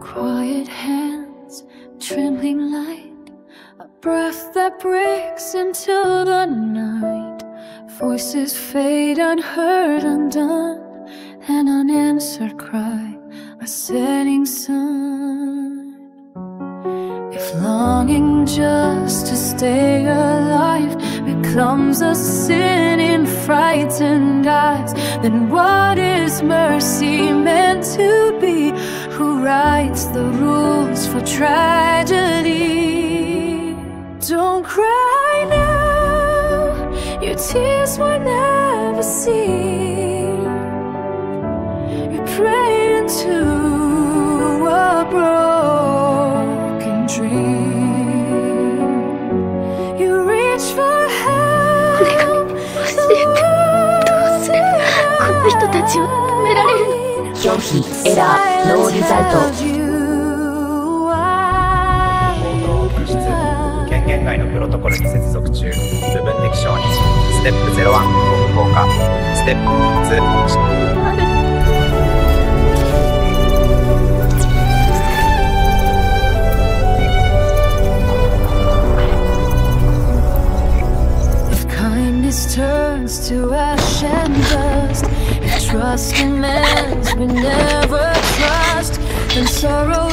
Quiet hands, trembling light, a breath that breaks into the night. Voices fade unheard, undone, an unanswered cry, a setting sun. If longing just to stay alive becomes a sin in frightened eyes, then what is mercy meant to be? Who writes the rules for tragedy? Don't cry now, your tears were never seen. You prayed into a broken dream. You reach for help. 教えて。どうすればこの人たちを止められるの？拒否エラーノーリザルト。権限外のプロトコルに接続中。部分的承認。ステップ01効果。ステップ2。Turns to ash and dust. If trust in man's we never trust, then sorrow